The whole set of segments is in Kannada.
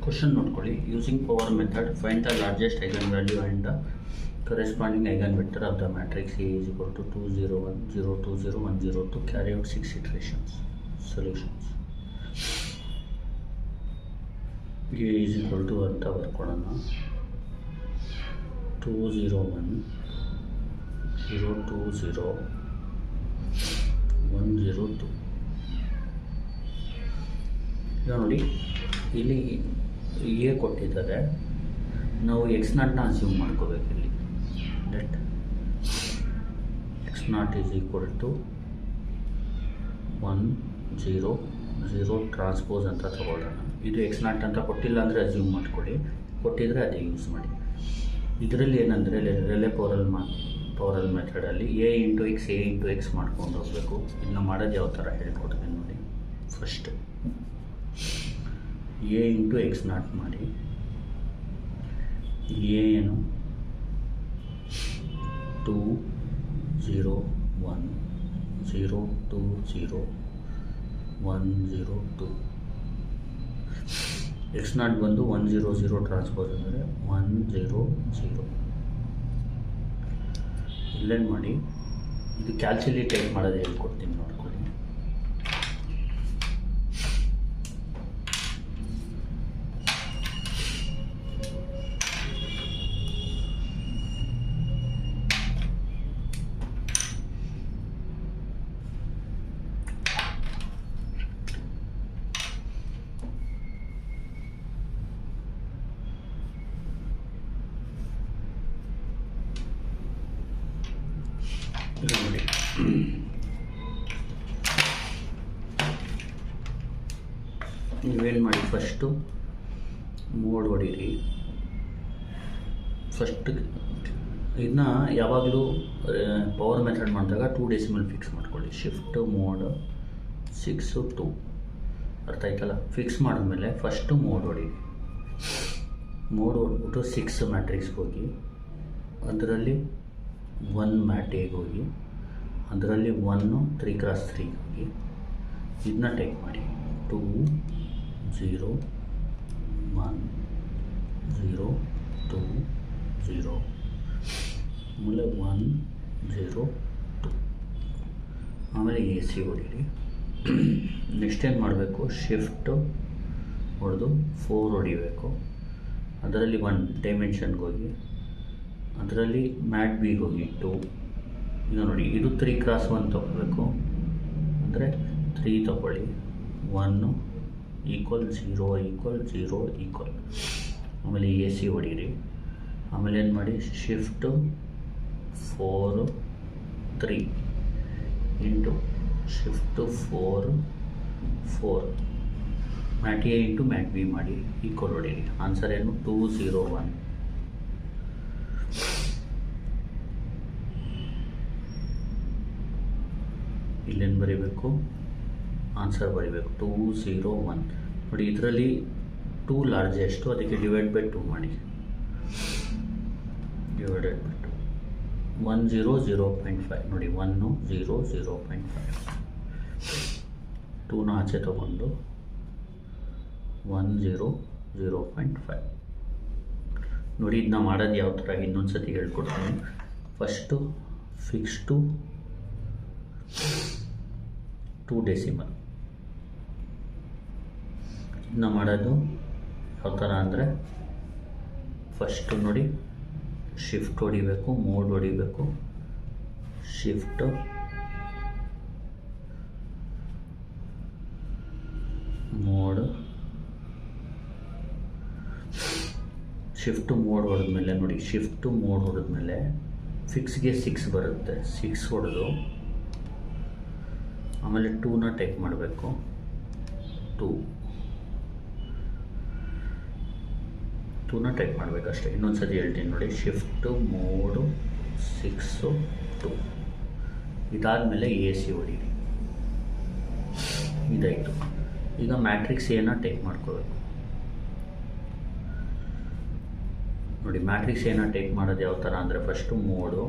ಕ್ವಶನ್ ನೋಡ್ಕೊಳ್ಳಿ. Using power method find the largest eigen value and the corresponding eigen vector of the matrix A is equal to 2 0 1 0 2 0 1 0 to carry out 6 iterations. Solutions. A is equal to ಅಂತ ಬರ್ಕೊಳ್ಳೋಣ. 2 0 1 0 2 0 1 0 2. ಈಗ ನೋಡಿ, ಇಲ್ಲಿ ಎ ಕೊಟ್ಟಿದ್ದಾರೆ, ನಾವು ಎಕ್ಸ್ ನಾಟ್ನ ಅಸ್ಯೂಮ್ ಮಾಡ್ಕೋಬೇಕು. ಇಲ್ಲಿ let x not is equal to 1 0 0 transpose ಅಂತ ತಗೊಳ್ಳೋಣ. ಇದು ಎಕ್ಸ್ ನಾಟ್ ಅಂತ ಕೊಟ್ಟಿಲ್ಲ ಅಂದರೆ ಅಸ್ಯೂಮ್ ಮಾಡ್ಕೊಳ್ಳಿ, ಕೊಟ್ಟಿದ್ರೆ ಅದೇ ಯೂಸ್ ಮಾಡಿ. ಇದರಲ್ಲಿ ಏನಂದರೆ ರೆಲೆ ಪವರಲ್ ಮೆಥಡಲ್ಲಿ ಎ ಇಂಟು ಎಕ್ಸ್ ಮಾಡ್ಕೊಂಡು ಹೋಗಬೇಕು. ಇನ್ನು ಮಾಡೋದು ಯಾವ ಥರ ಹೇಳ್ಕೊಡ್ತೀನಿ ನೋಡಿ. First A into X not ಮಾಡಿ. ಎ ಏನು 2 0 1 0 2 0 1 0 2. ಎಕ್ಸ್ ನಾಟ್ ಬಂದು 1 0 0 ಟ್ರಾನ್ಸ್ಪೋಸ್ ಅಂದರೆ 1 0 0. ಇಲ್ಲೇನು ಮಾಡಿ, ಇದು ಕ್ಯಾಲ್ಕುಲೇಟ್ ಮಾಡೋದು ಹೇಳ್ಕೊಡ್ತೀನಿ ನೋಡ್ಕೊಳ್ಳಿ. ನೀವೇನು ಮಾಡಿ, ಫಸ್ಟು ಮೋಡ್ ಹೊಡೀರಿ. ಫಸ್ಟ್ ಇದನ್ನ ಯಾವಾಗಲೂ ಪವರ್ ಮೆಥಡ್ ಮಾಡಿದಾಗ 2 ಡೆಸಿಮಲ್ ಫಿಕ್ಸ್ ಮಾಡ್ಕೊಳ್ಳಿ. Shift mode 6 2. ಅರ್ಥ ಆಯ್ತಲ್ಲ? ಫಿಕ್ಸ್ ಮಾಡಿದ್ಮೇಲೆ ಫಸ್ಟು ಮೋಡ್ ಹೊಡೀರಿ. ಮೋಡ್ ಹೊಡ್ಬಿಟ್ಟು 6 ಮ್ಯಾಟ್ರಿಕ್ಸ್ಗೆ ಹೋಗಿ, ಅದರಲ್ಲಿ 1 ಮ್ಯಾಟಿಗೆ ಹೋಗಿ, ಅದರಲ್ಲಿ 1 3x3 ಹೋಗಿ, ಇದನ್ನ ಟೈಪ್ ಮಾಡಿ. 2 0 1 0 2 0 ಆಮೇಲೆ 1 0 2. ಆಮೇಲೆ ಎ ಸಿ ಹೊಡೀರಿ. ನೆಕ್ಸ್ಟ್ ಏನು ಮಾಡಬೇಕು, ಶಿಫ್ಟು ಹೊಡೆದು 4 ಹೊಡಿಬೇಕು. ಅದರಲ್ಲಿ 1 ಡೈಮೆನ್ಷನ್ಗೆ ಹೋಗಿ, ಅದರಲ್ಲಿ ಮ್ಯಾಟ್ ಬಿಗೆ ಹೋಗಿ 2. ಈಗ ನೋಡಿ, ಇದು 3x1 ತೊಗೋಬೇಕು ಅಂದರೆ 3 ತೊಗೊಳ್ಳಿ. 1 ಈಕ್ವಲ್ 0 ಈಕ್ವಲ್ 0 ಈಕ್ವಲ್. ಆಮೇಲೆ ಎ ಸಿ ಹೊಡೀರಿ. ಆಮೇಲೆ ಏನು ಮಾಡಿ, shift 4 3 into shift 4 4 mat A into mat B ಮಾಡಿ ಈಕ್ವಲ್ ಹೊಡೀರಿ. ಆನ್ಸರ್ ಏನು 2 0 1. ಇಲ್ಲೇನು ಬರೀಬೇಕು, ಆನ್ಸರ್ ಬರೀಬೇಕು 2 0 1. ನೋಡಿ, ಇದರಲ್ಲಿ 2 ಲಾರ್ಜೆಸ್ಟು, ಅದಕ್ಕೆ ಡಿವೈಡ್ ಬೈ 2 ಮಾಡಿ. Divided by 2 1 0 0.5. ನೋಡಿ, 1 0 0.5. 2ನ ಆಚೆ ತೊಗೊಂಡು 1 0 0.5. ನೋಡಿ, ಇದನ್ನ ಮಾಡೋದು ಯಾವ ಥರ ಇನ್ನೊಂದು ಸತಿ ಹೇಳ್ಕೊಡ್ತೀನಿ. First fix to 2 decimal. ಇದನ್ನ ಮಾಡೋದು ಯಾವ ಥರ ಅಂದರೆ, ಫಸ್ಟು ನೋಡಿ, ಶಿಫ್ಟ್ ಹೊಡಿಬೇಕು, ಮೋಡ್ ಹೊಡಿಬೇಕು. ಶಿಫ್ಟು ಮೋಡ್ ಹೊಡೆದ್ಮೇಲೆ ನೋಡಿ, ಶಿಫ್ಟು ಮೋಡ್ ಹೊಡೆದ್ಮೇಲೆ ಫಿಕ್ಸ್ಗೆ 6 ಬರುತ್ತೆ. 6 ಹೊಡೆದು ಆಮೇಲೆ 2ನ ಟೈಪ್ ಮಾಡಬೇಕು. 2ನ ಟೈಪ್ ಮಾಡಬೇಕಷ್ಟೇ. ಇನ್ನೊಂದು ಸತಿ ಹೇಳ್ತೀನಿ ನೋಡಿ, ಶಿಫ್ಟು ಮೋಡು 6 2. ಇದಾದಮೇಲೆ ಎ ಸಿ ಹೊಡೀರಿ. ಇದಾಯಿತು. ಈಗ ಮ್ಯಾಟ್ರಿಕ್ಸ್ ಎನ ಟೈಪ್ ಮಾಡ್ಕೋಬೇಕು. ನೋಡಿ, ಮ್ಯಾಟ್ರಿಕ್ಸ್ ಎನ ಟೈಪ್ ಮಾಡೋದು ಯಾವ ಥರ ಅಂದರೆ, ಫಸ್ಟು ಮೋಡು,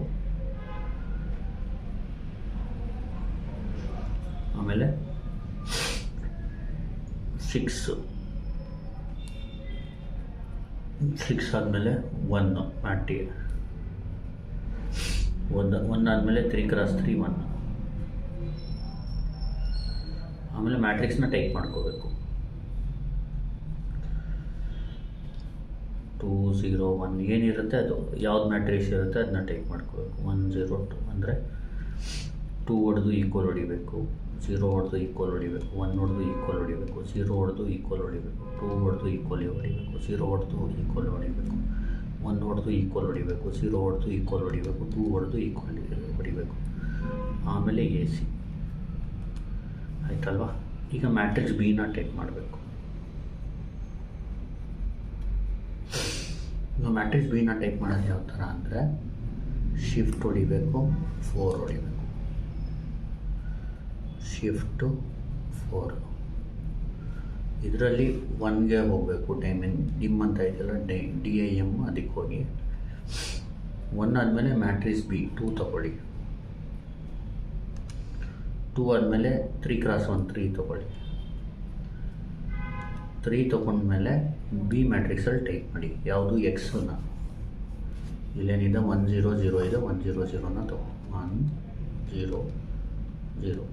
ಆಮೇಲೆ 6 6 ಆದಮೇಲೆ 1 ಮ್ಯಾಟ್ ಟಿ, 1 ಆದಮೇಲೆ 3 × 3 1. ಆಮೇಲೆ ಮ್ಯಾಟ್ರಿಕ್ಸ್ನ ಟೈಪ್ ಮಾಡ್ಕೋಬೇಕು. 2 0 1 ಏನಿರುತ್ತೆ ಅದು ಯಾವ್ದು ಮ್ಯಾಟ್ರಿಕ್ಸ್ ಇರುತ್ತೆ ಅದನ್ನ ಟೈಪ್ ಮಾಡ್ಕೋಬೇಕು. 1 0 2 ಅಂದರೆ 2 ಹೊಡೆದು ಈಕ್ವಲ್ ಹೊಡಿಬೇಕು, 0 ಹೊಡೆದು ಈಕ್ವಲ್ ಹೊಡಿಬೇಕು, 1 ಹೊಡೆದು ಈಕ್ವಲ್ ಹೊಡಿಬೇಕು, 0 ಹೊಡೆದು ಈಕ್ವಲ್ ಹೊಡಿಬೇಕು, 2 ಹೊಡೆದು ಈಕ್ವಲ್ ಹೊಡಿಬೇಕು, 0 ಹೊಡೆದು ಈಕ್ವಲ್ ಹೊಡಿಬೇಕು, 1 ಹೊಡೆದು ಈಕ್ವಲ್ ಹೊಡಿಬೇಕು, 0 ಹೊಡೆದು ಈಕ್ವಲ್ ಹೊಡಿಬೇಕು, 2 ಹೊಡೆದು ಈಕ್ವಲ್ ಹೊಡಿಬೇಕು. ಆಮೇಲೆ ಎ ಸಿ ಆಯ್ತಲ್ವಾ. ಈಗ ಮ್ಯಾಟ್ರಿಕ್ಸ್ ಬಿನ ಟೈಪ್ ಮಾಡಬೇಕು. ಈಗ ಮ್ಯಾಟ್ರಿಕ್ಸ್ ಬಿನ ಟೈಪ್ ಮಾಡೋದು ಯಾವ ಥರ ಅಂದರೆ ಶಿಫ್ಟ್ ಹೊಡಿಬೇಕು, 4 ಹೊಡಿಬೇಕು, ಶಿಫ್ಟು 4. ಇದರಲ್ಲಿ 1ಗೆ ಹೋಗಬೇಕು, ಟೈಮಿಂಗ್ ಡಿಮ್ ಅಂತ ಇದೆಯಲ್ಲ DIM ಅದಕ್ಕೆ ಹೋಗಿ 1 ಆದಮೇಲೆ ಮ್ಯಾಟ್ರಿಕ್ಸ್ ಬಿ 2 ತಗೊಳ್ಳಿ, 2 ಆದಮೇಲೆ 3 × 1 3 ತೊಗೊಳ್ಳಿ, 3 ತೊಗೊಂಡ್ಮೇಲೆ ಬಿ ಮ್ಯಾಟ್ರಿಕ್ಸಲ್ಲಿ ಟೈಪ್ ಮಾಡಿ. ಯಾವುದು ಎಕ್ಸನ್ನ ಇಲ್ಲೇನಿದೆ 1 0 0 ಇದೆ, 1 0 0ನ ತಗೋ, 1 0 0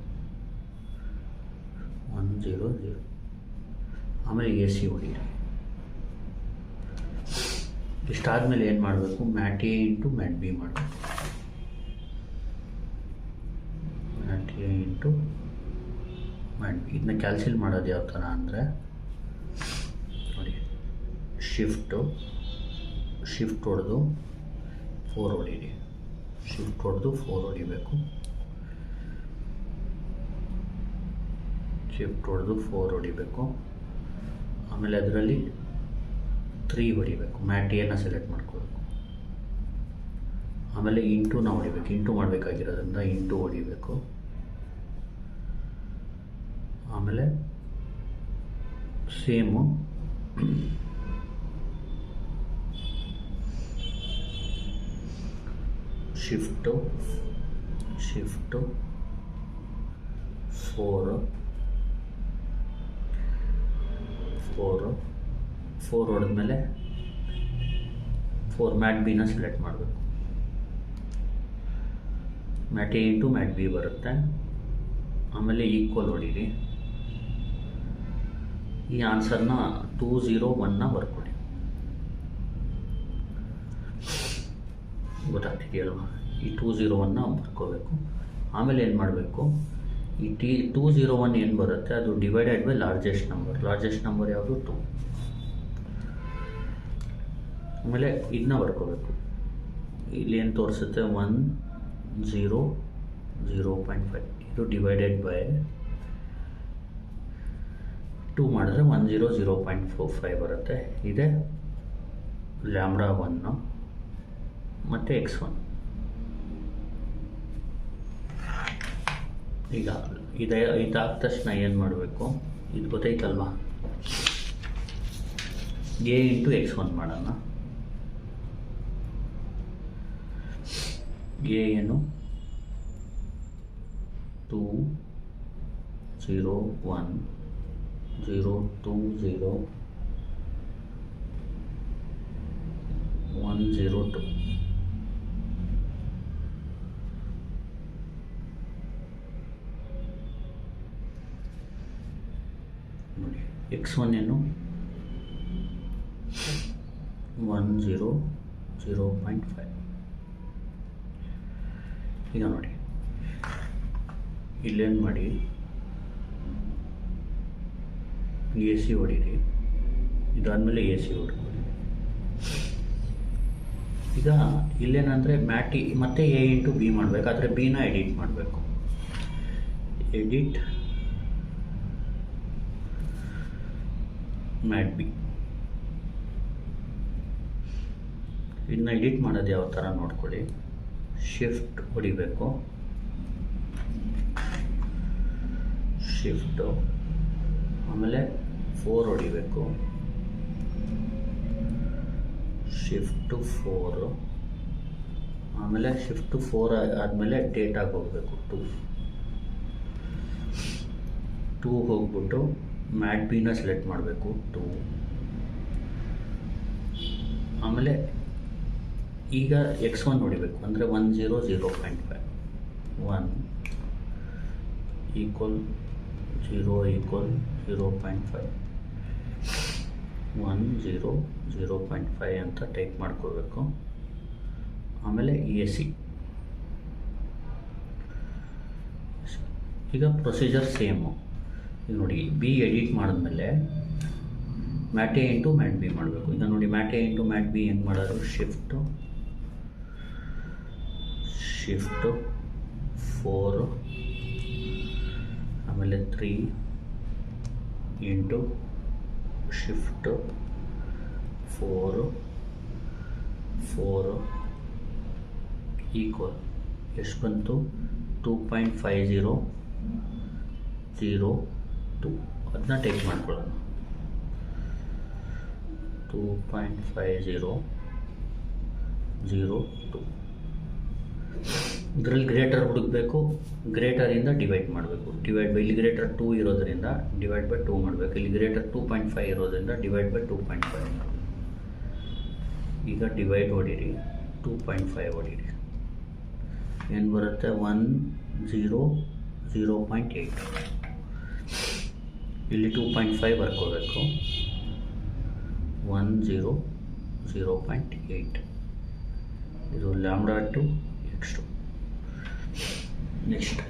1 0 0. ಆಮೇಲೆ ಎ ಸಿ ಹೊಡೀರಿ. ಇಷ್ಟಾದಮೇಲೆ ಏನು ಮಾಡಬೇಕು, mat A into mat B ಮಾಡಬೇಕು. Mat A into mat B ಇದನ್ನ ಕ್ಯಾಲ್ಸಿಲ್ ಮಾಡೋದು ಯಾವ ಥರ ಅಂದರೆ ನೋಡಿ, ಶಿಫ್ಟ್ ಹೊಡೆದು 4 ಹೊಡೀರಿ, ಶಿಫ್ಟ್ ಹೊಡೆದು 4 ಹೊಡಿಬೇಕು, ಶಿಫ್ಟ್ ಹೊಡೆದು 4 ಹೊಡಿಬೇಕು. ಆಮೇಲೆ ಅದರಲ್ಲಿ 3 ಹೊಡಿಬೇಕು, ಮ್ಯಾಟ್ ಎನ ಸೆಲೆಕ್ಟ್ ಮಾಡ್ಕೋಬೇಕು. ಆಮೇಲೆ ಇಂಟುನ ಹೊಡಿಬೇಕು, ಇಂಟು ಮಾಡಬೇಕಾಗಿರೋದ್ರಿಂದ ಇಂಟು ಹೊಡಿಬೇಕು. ಆಮೇಲೆ ಸೇಮು ಶಿಫ್ಟು 4 ಹೊಡೆದ್ಮೇಲೆ 4 ಮ್ಯಾಟ್ ಬಿನ ಸೆಲೆಕ್ಟ್ ಮಾಡಬೇಕು. Mat A into mat B ಬರುತ್ತೆ. ಆಮೇಲೆ ಈಕ್ವಲ್ ಹೊಡೀರಿ. ಈ ಆನ್ಸರ್ನ 2 0 1ನ ಬರ್ಕೊಡಿ. ಗೊತ್ತಾಗ್ತಿದೆಯಲ್ವ, ಈ 2 0 1ನ ಬರ್ಕೋಬೇಕು. ಆಮೇಲೆ ಏನು ಮಾಡಬೇಕು, ಈ 2 0 1 ಏನು ಬರುತ್ತೆ ಅದು ಡಿವೈಡೆಡ್ ಬೈ ಲಾರ್ಜೆಸ್ಟ್ ನಂಬರ್ ಯಾವುದು 2. ಆಮೇಲೆ ಇದನ್ನ ಬರ್ಕೋಬೇಕು. ಇಲ್ಲಿ ಏನು ತೋರಿಸುತ್ತೆ 1 0 0.5, ಇದು ಡಿವೈಡೆಡ್ ಬೈ 2 ಮಾಡಿದ್ರೆ 1 0 0.45 ಬರುತ್ತೆ. ಇದೆ λ1 ಮತ್ತು x1. ಈಗ ಇದಾದ ತಕ್ಷಣ ಏನು ಮಾಡಬೇಕು, ಇದು ಗೊತ್ತೈತಲ್ವಾ, ಎ ಇಂಟು x1 ಮಾಡೋಣ. ಎ ಏನು 2 0 1 0 2 0 1 0 2. ನೋಡಿ x1 ಏನು 1 0 0.5. ಈಗ ನೋಡಿ ಇಲ್ಲೇನು ಮಾಡಿ, ಎ ಸಿ ಹೊಡೀರಿ. ಇದಾದಮೇಲೆ ಎ ಸಿ ಹೊಡ್ಕೊಳ್ಳಿ. ಈಗ ಇಲ್ಲೇನಂದರೆ ಮ್ಯಾಟಿ ಮತ್ತೆ ಎ ಇಂಟು ಬಿ ಮಾಡಬೇಕಾದ್ರೆ ಬಿನ ಎಡಿಟ್ ಮಾಡಬೇಕು. Edit mat B. ಇದನ್ನ ಎಡಿಟ್ ಮಾಡೋದು ಯಾವ ಥರ ನೋಡ್ಕೊಳ್ಳಿ. ಶಿಫ್ಟ್ ಹೊಡಿಬೇಕು, ಶಿಫ್ಟು ಆಮೇಲೆ 4 ಹೊಡಿಬೇಕು, ಶಿಫ್ಟು 4 ಆಮೇಲೆ ಶಿಫ್ಟು 4 ಆದಮೇಲೆ ಡೇಟಾಗಿ ಹೋಗಬೇಕು. 2 ಹೋಗ್ಬಿಟ್ಟು ಮ್ಯಾಟ್ ಬಿನ ಸೆಲೆಕ್ಟ್ ಮಾಡಬೇಕು. 2 ಆಮೇಲೆ ಈಗ x1 ಹೊಡಿಬೇಕು ಅಂದರೆ 100.5 1 ಈಕ್ವಲ್ 0 ಈಕ್ವಲ್ 0.5 100.5 ಅಂತ ಟೈಪ್ ಮಾಡ್ಕೋಬೇಕು. ಆಮೇಲೆ AC. ಈಗ ಪ್ರೊಸೀಜರ್ ಸೇಮು. ಈಗ ನೋಡಿ ಬಿ ಎಡಿಟ್ ಮಾಡಿದ್ಮೇಲೆ mat A into mat B ಮಾಡಬೇಕು. ಈಗ ನೋಡಿ mat A into mat B ಹೆಂಗೆ ಮಾಡೋದು, ಶಿಫ್ಟು 4 ಆಮೇಲೆ 3 ಇಂಟು ಶಿಫ್ಟ್ 4 ಈಕ್ವಲ್ ಎಷ್ಟು ಬಂತು, 2.5002 ಅದನ್ನ ಟೈಪ್ ಮಾಡ್ಕೊಳ್ಳೋಣ. 2.5002 ಇದರಲ್ಲಿ ಗ್ರೇಟರ್ ಹುಡುಕಬೇಕು, ಗ್ರೇಟರಿಂದ ಡಿವೈಡ್ ಮಾಡಬೇಕು. ಡಿವೈಡ್ ಬೈ ಇಲ್ಲಿ ಗ್ರೇಟರ್ 2 ಇರೋದ್ರಿಂದ ಡಿವೈಡ್ ಬೈ 2 ಮಾಡಬೇಕು. ಇಲ್ಲಿ ಗ್ರೇಟರ್ 2.5 ಇರೋದ್ರಿಂದ ಡಿವೈಡ್ ಬೈ 2.5 ಮಾಡಬೇಕು. ಈಗ ಡಿವೈಡ್ ಹೊಡೀರಿ, 2.5 ಹೊಡೀರಿ, ಏನು ಬರುತ್ತೆ 100.8. ಇಲ್ಲಿ 2.5 ಬರ್ಕೋಬೇಕು, 100.8. ಇದು λ2 x2. ನೆಕ್ಸ್ಟ್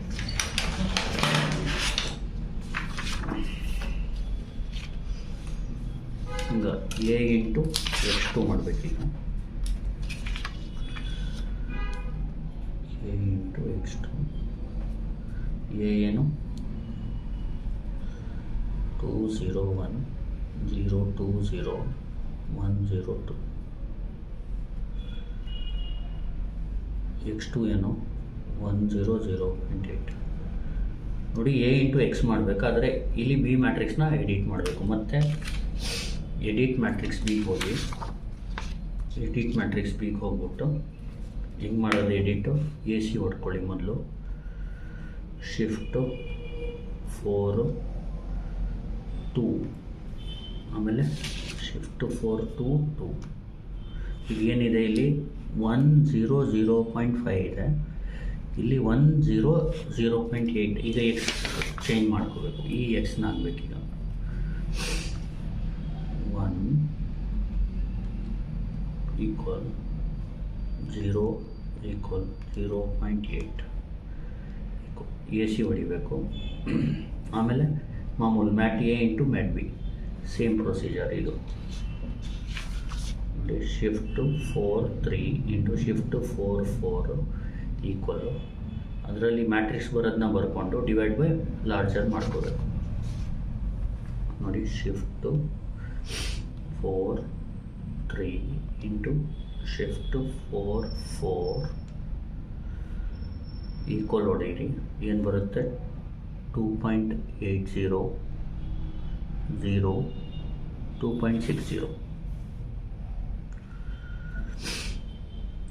ಈಗ a into x2 ಮಾಡಬೇಕೀಗ. a into x2 a ಏನು 201020102 x2 ಏನು 100.8. ನೋಡಿ a ಇಂಟು x ಮಾಡಬೇಕಾದ್ರೆ ಇಲ್ಲಿ ಬಿ ಮ್ಯಾಟ್ರಿಕ್ಸ್ನ ಎಡಿಟ್ ಮಾಡಬೇಕು. ಮತ್ತು ಎಡಿಟ್ ಮ್ಯಾಟ್ರಿಕ್ಸ್ ಬಿಗೆ ಹೋಗಿ, ಎಡಿಟ್ ಮ್ಯಾಟ್ರಿಕ್ಸ್ ಬಿಗೆ ಹೋಗ್ಬಿಟ್ಟು ಹೆಂಗೆ ಮಾಡೋದು ಎಡಿಟು, AC ಹೊಡ್ಕೊಳ್ಳಿ ಮೊದಲು, ಶಿಫ್ಟು 4 2 ಆಮೇಲೆ ಶಿಫ್ಟ್ 4 2 2. ಈಗ ಏನಿದೆ ಇಲ್ಲಿ 100.5 ಇದೆ, ಇಲ್ಲಿ 100.8. ಈಗ ಎಕ್ಸ್ ಚೇಂಜ್ ಮಾಡ್ಕೋಬೇಕು, ಈ ಎಕ್ಸ್ನ ಆಗಬೇಕೀಗ 1 ಈಕ್ವಲ್ 0 ಈಕ್ವಲ್ 0.8 AC ಹೊಡಿಬೇಕು. ಆಮೇಲೆ ಮಾಮೂಲು mat A into mat B, same procedure ಇದು. ನೋಡಿ ಶಿಫ್ಟ್ 4 3 ಇಂಟು ಶಿಫ್ಟ್ 4 ಈಕ್ವಲ್ಲು ಅದರಲ್ಲಿ ಮ್ಯಾಟ್ರಿಕ್ಸ್ ಬರೋದನ್ನ ಬರ್ಕೊಂಡು ಡಿವೈಡ್ ಬೈ ಲಾರ್ಜರ್ ಮಾಡ್ಕೋಬೇಕು. ನೋಡಿ ಶಿಫ್ಟು 4 3 ಇಂಟು ಶಿಫ್ಟ್ 4 ಈಕ್ವಲ್ ಹೊಡೀರಿ, ಏನು ಬರುತ್ತೆ 2.80 2.60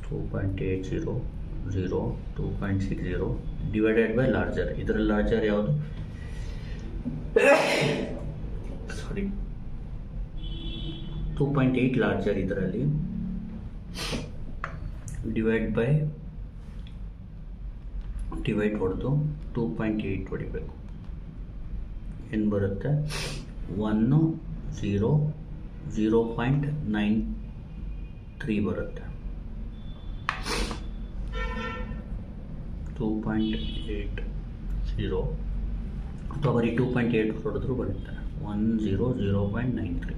2.80 ಡಿವೈಡೆಡ್ ಬೈ ಲಾರ್ಜರ್. ಇದರಲ್ಲಿ ಲಾರ್ಜರ್ ಯಾವುದು, ಸಾರಿ 2.8 ಲಾರ್ಜರ್. ಇದರಲ್ಲಿ ಡಿವೈಡ್ ಹೊಡೆದು 2.8 ಹೊಡಿಬೇಕು, ಏನು ಬರುತ್ತೆ 0.93 ಬರುತ್ತೆ. 2.80 ಅಥವಾ ಬರೀ 2.8 ಹೊಡೆದ್ರು ಬರುತ್ತೆ 100.93.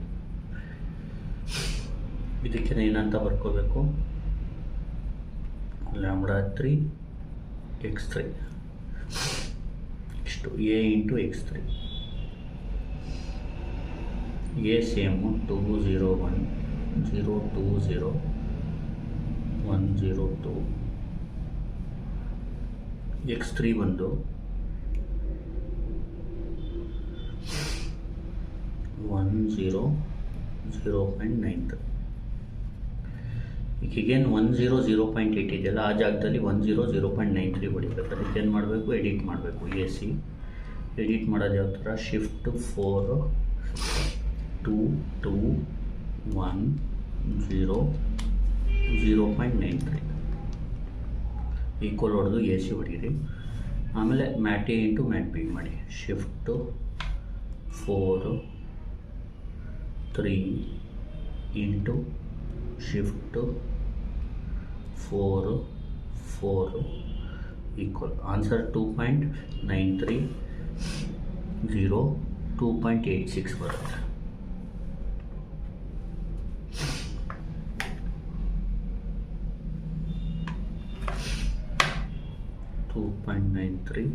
ಇದಕ್ಕೆ ಏನಂತ ಬರ್ಕೋಬೇಕು, λ3 x3 ಇಷ್ಟು a into x3. a same 201020102 x3 ಬಂದು 100.93. ಈಗೇನು 100.8 ಇದೆಯಲ್ಲ, ಆ ಜಾಗದಲ್ಲಿ 100.93 ಹೊಡಿಬೇಕು. ಅದಕ್ಕೆ ಏನು ಮಾಡಬೇಕು, ಎಡಿಟ್ ಮಾಡಬೇಕು. AC ಎಡಿಟ್ ಮಾಡೋದು ಯಾವ ಥರ, ಶಿಫ್ಟ್ 4 2 2 1 0.93 ಈಕ್ವಲ್ ಹೊಡೆದು AC ಹೊಡೀರಿ. ಆಮೇಲೆ mat A into mat B ಮಾಡಿ. Shift 4 3 into shift 4 4 equal answer 2.93 0 2.86 ಬರುತ್ತೆ. .93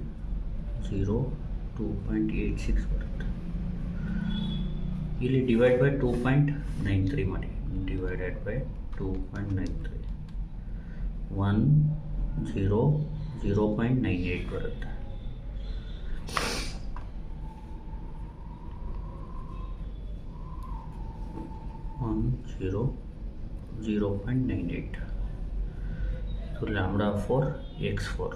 0 2.86 ಬರುತ್ತೆ. ಇಲ್ಲಿ ಡಿವೈಡ್ ಬೈ 2.93 ಮಾಡಿ. ಡಿವೈಡೆಡ್ ಬೈ 2.93 0.98 ಬರುತ್ತೆ. .98 so lambda 4 x4.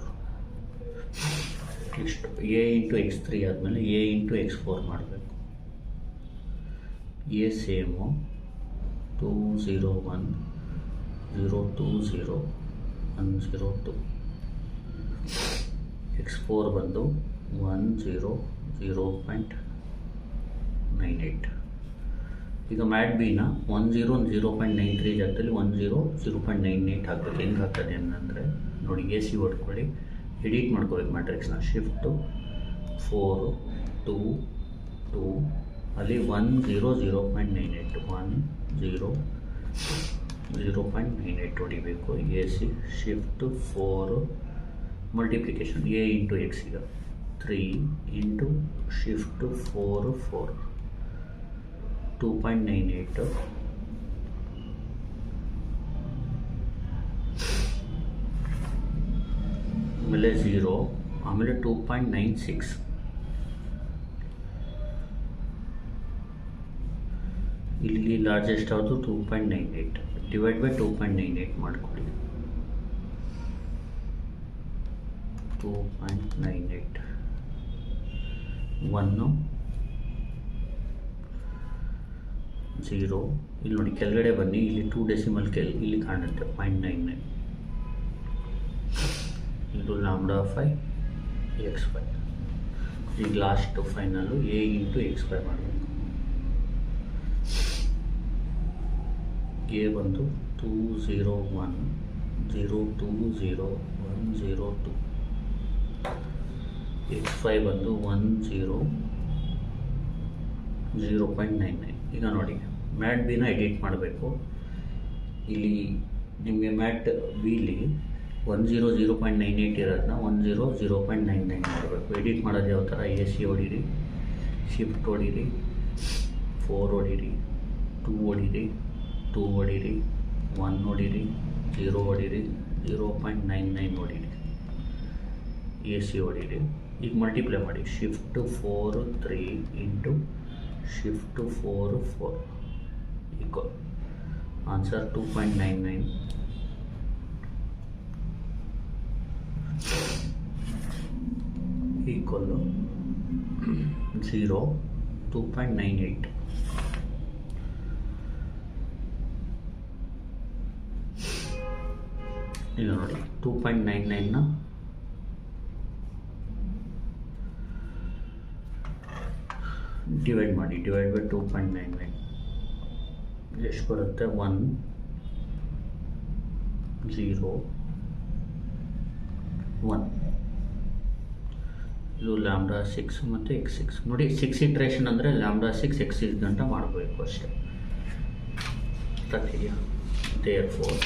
Next A into x3 ಆದಮೇಲೆ A ಇಂಟು x4 ಮಾಡಬೇಕು. A ಸೇಮು 201 020 102 x4 ಬಂದು 100.98. ಈಗ ಮ್ಯಾಟ್ ಬಿನ 100.93 ಜಾಗದಲ್ಲಿ 100.98 ಹಾಕಬೇಕು. ಹೆಂಗೆ ಹಾಕ್ತದೆ ಅಂತಂದರೆ ನೋಡಿ, AC ಹೊಡ್ಕೊಳ್ಳಿ, ಎಡಿಟ್ ಮಾಡ್ಕೋಬೇಕು ಮ್ಯಾಟ್ರಿಕ್ಸ್ನ. ಶಿಫ್ಟು 4 2 2 ಅಲ್ಲಿ 100.98 100.98 ಹೊಡಿಬೇಕು. AC shift 4 multiplication A into x ಈಗ 3 ಇಂಟು ಶಿಫ್ಟು 4 4 2.98 ಆಮೇಲೆ 0 ಆಮೇಲೆ 2.96 ಇಲ್ಲಿ ಲಾರ್ಜೆಸ್ಟ್ ಯಾವುದು 2.98 ಡಿವೈಡ್ ಬೈ 2.98 ಮಾಡ್ಕೊಳ್ಳಿ. 2.98 1 0 ಇಲ್ಲಿ ನೋಡಿ, ಕೆಳಗಡೆ ಬನ್ನಿ, ಇಲ್ಲಿ 2 ಡೆಸಿಮಲ್ ಇಲ್ಲಿ ಕಾಣುತ್ತೆ 0.99. ಇದು ಲ್ಯಾಂಬ್ಡಾ 5 x5. ಈಗ last final A into x5 ಮಾಡಬೇಕು. A ಬಂದು 201 020 102 x5 ಬಂದು 0.99. ಈಗ ನೋಡಿ, ಮ್ಯಾಟ್ ಬಿನ ಎಡಿಟ್ ಮಾಡಬೇಕು. ಇಲ್ಲಿ ನಿಮಗೆ ಮ್ಯಾಟ್ ಬಿಲಿ 100.98 ಇರೋದನ್ನ 100.99 ಮಾಡಬೇಕು. ಎಡಿಟ್ ಮಾಡೋದು ಯಾವ ಥರ? AC ಹೊಡೀರಿ, ಶಿಫ್ಟ್ ಹೊಡೀರಿ, 4 ಹೊಡೀರಿ, 2 ಹೊಡೀರಿ, 2 ಹೊಡೀರಿ, 1 ಹೊಡೀರಿ, 0 ಹೊಡೀರಿ, 0.99 ಹೊಡೀರಿ, AC ಹೊಡೀರಿ. ಈಗ ಮಲ್ಟಿಪ್ಲೈ ಮಾಡಿ. Shift 4 3 into shift 4 4 equal answer 2.99 equal 0 2.98. ಇಲ್ಲ ನೋಡಿ, 2.99ನ ಡಿವೈಡ್ ಮಾಡಿ. ಡಿವೈಡ್ ಬೈ 2.99 ಎಷ್ಟು ಬರುತ್ತೆ? 1 0 1. ಇದು ಲ್ಯಾಂಬ್ಡಾ 6 ಮತ್ತು x6 ನೋಡಿ. 6 ಇಟ್ರೇಷನ್ ಅಂದರೆ ಲ್ಯಾಂಬ್ಡಾ 6 x6 ಗಂಟ ಮಾಡಬೇಕು ಅಷ್ಟೇ. ತಕ್ಕಿದೆಯಾ? therefore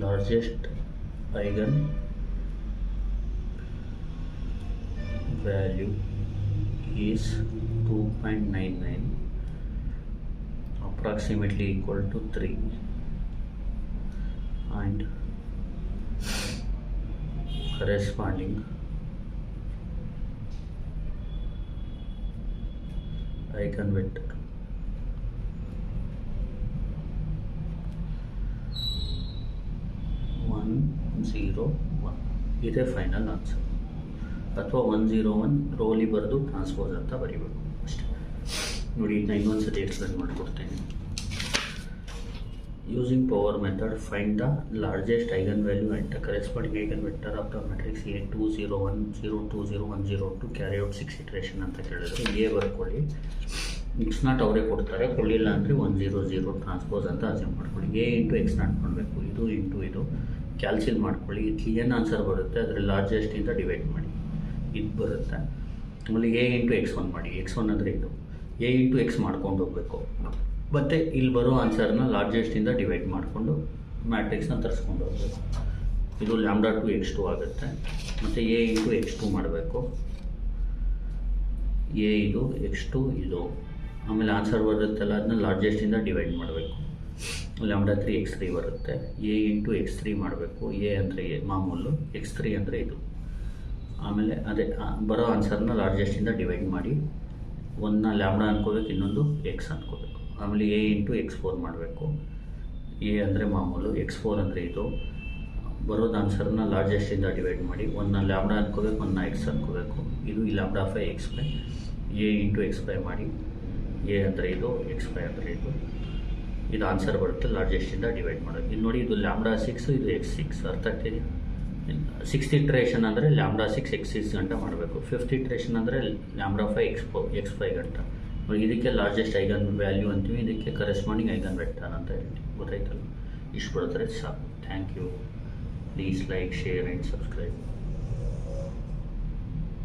largest eigen value is 2.99 approximately equal to 3 and corresponding eigenvector 1 0 1. This is final answer. ಅಥವಾ 101 ರೋಲಿ ಬರೆದು ಟ್ರಾನ್ಸ್ಪೋಸ್ ಅಂತ ಬರೀಬೇಕು ಅಷ್ಟೇ. ನೋಡಿ, ಇದನ್ನ ಇನ್ನೊಂದು ಸತಿ ಎಕ್ಸ್ಪ್ಲೇನ್ ಮಾಡಿಕೊಡ್ತೀನಿ. Using power method find the largest eigen value and the corresponding eigen vector of the matrix A2 0 1 0 2 0 1 0 2 carry out 6 iteration ಅಂತ ಕೇಳಿದ್ರೆ ಎ ಬರ್ಕೊಳ್ಳಿ. x0 ಅವರೇ ಕೊಡ್ತಾರೆ, ಕೊಡಲಿಲ್ಲ ಅಂದರೆ 100 ಟ್ರಾನ್ಸ್ಪೋಸ್ ಅಂತ ಅಸ್ಯೂಮ್ ಮಾಡ್ಕೊಳ್ಳಿ. A ಇಂಟು x0 ಮಾಡಬೇಕು, ಇದು ಇಂಟು ಇದು ಕ್ಯಾಲ್ಸಿಲ್ ಮಾಡ್ಕೊಳ್ಳಿ. ಇದಕ್ಕೆ ಏನು ಆನ್ಸರ್ ಬರುತ್ತೆ ಅದರ ಲಾರ್ಜೆಸ್ಟಿಂದ ಡಿವೈಡ್ ಮಾಡಿ, ಇದು ಬರುತ್ತೆ. ಆಮೇಲೆ A ಇಂಟು x1 ಮಾಡಿ, x1 ಅಂದರೆ ಇದು A ಇಂಟು x ಮಾಡ್ಕೊಂಡು ಹೋಗಬೇಕು. ಮತ್ತು ಇಲ್ಲಿ ಬರೋ ಆನ್ಸರ್ನ ಲಾರ್ಜೆಸ್ಟಿಂದ ಡಿವೈಡ್ ಮಾಡಿಕೊಂಡು ಮ್ಯಾಟ್ರಿಕ್ಸ್ನ ತರಿಸ್ಕೊಂಡು ಹೋಗಬೇಕು. ಇದು λ2 x2 ಆಗುತ್ತೆ. ಮತ್ತು A ಇಂಟು x2 ಮಾಡಬೇಕು, A ಇದು x2 ಇದು. ಆಮೇಲೆ ಆನ್ಸರ್ ಬರುತ್ತಲ್ಲ ಅದನ್ನ ಲಾರ್ಜೆಸ್ಟಿಂದ ಡಿವೈಡ್ ಮಾಡಬೇಕು, λ3 x3 ಬರುತ್ತೆ. A ಇಂಟು x3 ಮಾಡಬೇಕು, A ಅಂದರೆ ಮಾಮೂಲು, x3 ಅಂದರೆ ಇದು. ಆಮೇಲೆ ಅದೇ ಬರೋ ಆನ್ಸರ್ನ ಲಾರ್ಜೆಸ್ಟಿಂದ ಡಿವೈಡ್ ಮಾಡಿ, ಒಂದನ್ನ ಲ್ಯಾಂಬ್ಡಾ ಅನ್ಕೋಬೇಕು, ಇನ್ನೊಂದು x ಅನ್ಕೋಬೇಕು. ಆಮೇಲೆ A ಇಂಟು x4 ಮಾಡಬೇಕು, A ಅಂದರೆ ಮಾಮೂಲು, x4 ಅಂದರೆ ಇದು. ಬರೋದು ಆನ್ಸರ್ನ ಲಾರ್ಜೆಸ್ಟಿಂದ ಡಿವೈಡ್ ಮಾಡಿ, ಒಂದನ್ನ ಲ್ಯಾಂಬ್ಡಾ ಅನ್ಕೋಬೇಕು, ಒಂದನ್ನ x ಅನ್ಕೋಬೇಕು. ಇದು ಈ λ5 x5. A ಇಂಟು x5 ಮಾಡಿ, A ಅಂದರೆ ಇದು, x5 ಅಂದರೆ ಇದು. ಇದು ಆನ್ಸರ್ ಬರುತ್ತೆ, ಲಾರ್ಜೆಸ್ಟಿಂದ ಡಿವೈಡ್ ಮಾಡೋದು. ಇದು ನೋಡಿ, ಇದು λ6, ಇದು x6. ಅರ್ಥ ಆಗ್ತಿದೆಯಾ? 6th ಇಟ್ರೇಷನ್ ಅಂದರೆ λ6 x6 ಗಂಟ ಮಾಡಬೇಕು. 5th ಇಟ್ರೇಷನ್ ಅಂದರೆ λ5 x5 ಗಂಟ. ಇದಕ್ಕೆ ಲಾರ್ಜೆಸ್ಟ್ ಐಗನ್ ವ್ಯಾಲ್ಯೂ ಅಂತೀವಿ, ಇದಕ್ಕೆ ಕರೆಸ್ಪಾಂಡಿಂಗ್ ಐಗನ್ ವೆಕ್ಟರ್ ಅಂತ ಹೇಳ್ತೀವಿ. ಗೊತ್ತಾಯ್ತಲ್ಲ? ಇಷ್ಟು ಬರುತ್ತೆ ಸಾಕು. Thank you. Please like, share and subscribe.